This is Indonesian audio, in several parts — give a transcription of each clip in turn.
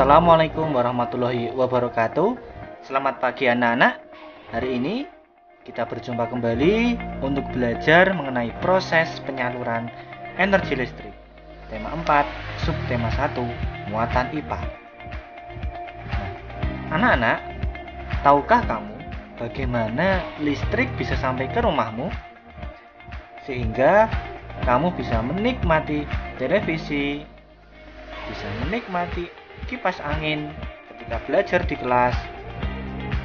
Assalamualaikum warahmatullahi wabarakatuh. Selamat pagi anak-anak. Hari ini kita berjumpa kembali untuk belajar mengenai proses penyaluran energi listrik. Tema 4, subtema 1, muatan IPA. Anak-anak, tahukah kamu bagaimana listrik bisa sampai ke rumahmu? Sehingga kamu bisa menikmati televisi, bisa menikmati kipas angin ketika belajar di kelas,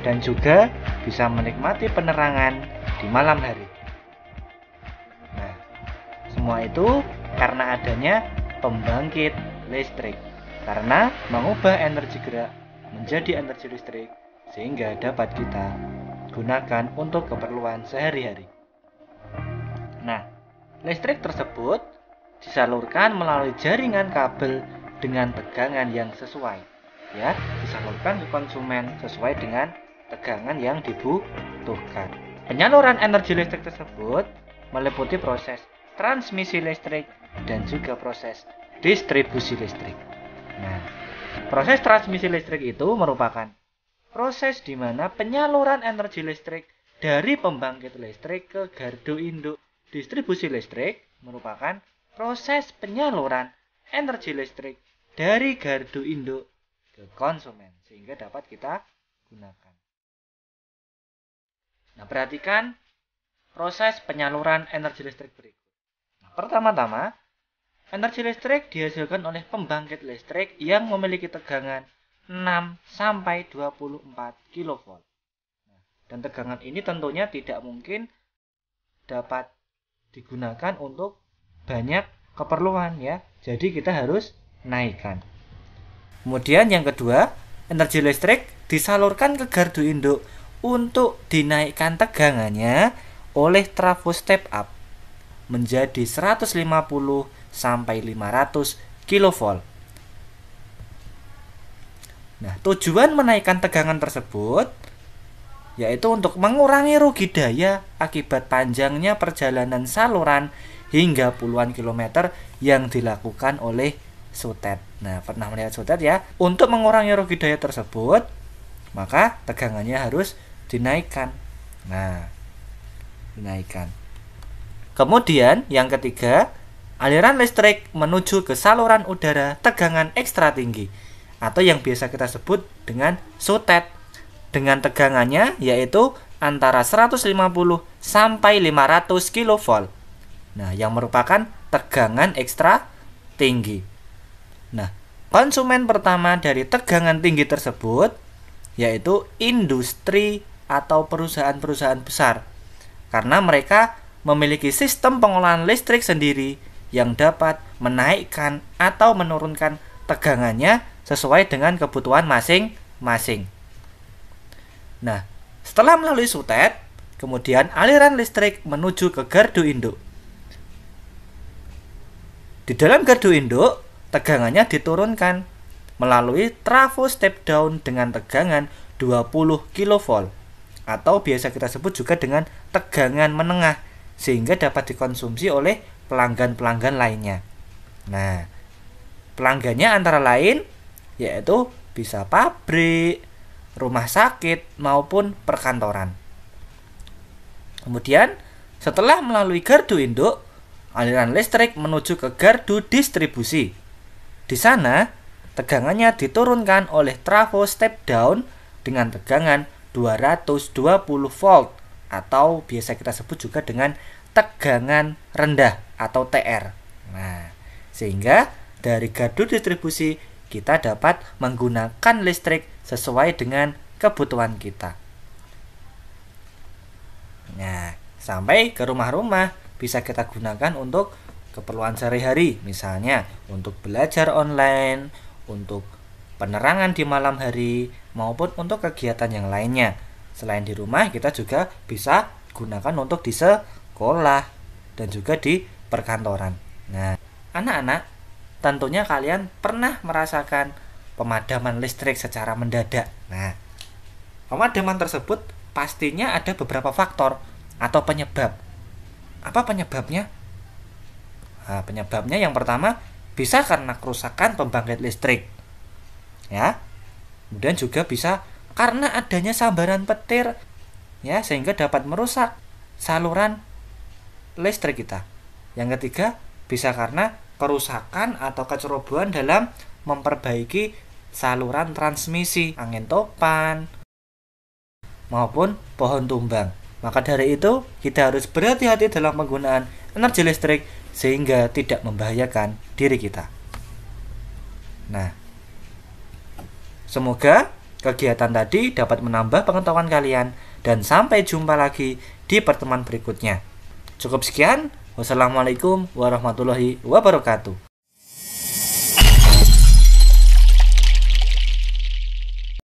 dan juga bisa menikmati penerangan di malam hari. Nah, semua itu karena adanya pembangkit listrik, karena mengubah energi gerak menjadi energi listrik sehingga dapat kita gunakan untuk keperluan sehari-hari. Nah, listrik tersebut disalurkan melalui jaringan kabel dengan tegangan yang sesuai, ya, disalurkan ke konsumen sesuai dengan tegangan yang dibutuhkan. Penyaluran energi listrik tersebut meliputi proses transmisi listrik dan juga proses distribusi listrik. Nah, proses transmisi listrik itu merupakan proses di mana penyaluran energi listrik dari pembangkit listrik ke gardu induk. Distribusi listrik merupakan proses penyaluran energi listrik dari gardu induk ke konsumen sehingga dapat kita gunakan. Nah, perhatikan proses penyaluran energi listrik berikut. Nah, pertama-tama, energi listrik dihasilkan oleh pembangkit listrik yang memiliki tegangan 6 sampai 24 kV. Nah, dan tegangan ini tentunya tidak mungkin dapat digunakan untuk banyak keperluan, ya. Jadi kita harus naikkan. Kemudian yang kedua, energi listrik disalurkan ke gardu induk untuk dinaikkan tegangannya oleh trafo step up menjadi 150 sampai 500 kV. Nah, tujuan menaikkan tegangan tersebut yaitu untuk mengurangi rugi daya akibat panjangnya perjalanan saluran hingga puluhan kilometer yang dilakukan oleh sutet. Nah, pernah melihat sutet, ya? Untuk mengurangi rugi daya tersebut, maka tegangannya harus dinaikkan. Nah, dinaikkan. Kemudian yang ketiga, aliran listrik menuju ke saluran udara tegangan ekstra tinggi atau yang biasa kita sebut dengan sutet, dengan tegangannya yaitu antara 150 sampai 500 kV. Nah, yang merupakan tegangan ekstra tinggi. Nah, konsumen pertama dari tegangan tinggi tersebut yaitu industri atau perusahaan-perusahaan besar, karena mereka memiliki sistem pengolahan listrik sendiri yang dapat menaikkan atau menurunkan tegangannya sesuai dengan kebutuhan masing-masing. Nah, setelah melalui sutet, kemudian aliran listrik menuju ke gardu induk. Di dalam gardu induk, tegangannya diturunkan melalui trafo step down dengan tegangan 20 kV atau biasa kita sebut juga dengan tegangan menengah sehingga dapat dikonsumsi oleh pelanggan-pelanggan lainnya. Nah, pelanggannya antara lain yaitu bisa pabrik, rumah sakit maupun perkantoran. Kemudian, setelah melalui gardu induk, aliran listrik menuju ke gardu distribusi. Di sana, tegangannya diturunkan oleh trafo step down dengan tegangan 220 volt atau biasa kita sebut juga dengan tegangan rendah atau TR. Nah, sehingga dari gardu distribusi kita dapat menggunakan listrik sesuai dengan kebutuhan kita. Nah, sampai ke rumah-rumah bisa kita gunakan untuk keperluan sehari-hari, misalnya untuk belajar online, untuk penerangan di malam hari, maupun untuk kegiatan yang lainnya. Selain di rumah, kita juga bisa gunakan untuk di sekolah dan juga di perkantoran. Nah, anak-anak, tentunya kalian pernah merasakan pemadaman listrik secara mendadak. Nah, pemadaman tersebut pastinya ada beberapa faktor atau penyebab. Apa penyebabnya? Nah, penyebabnya yang pertama bisa karena kerusakan pembangkit listrik. ya. Kemudian juga bisa karena adanya sambaran petir, ya, sehingga dapat merusak saluran listrik kita. Yang ketiga, bisa karena kerusakan atau kecerobohan dalam memperbaiki saluran transmisi, angin topan maupun pohon tumbang. Maka dari itu, kita harus berhati-hati dalam penggunaan energi listrik sehingga tidak membahayakan diri kita. Nah, semoga kegiatan tadi dapat menambah pengetahuan kalian dan sampai jumpa lagi di pertemuan berikutnya. Cukup sekian. Wassalamualaikum warahmatullahi wabarakatuh.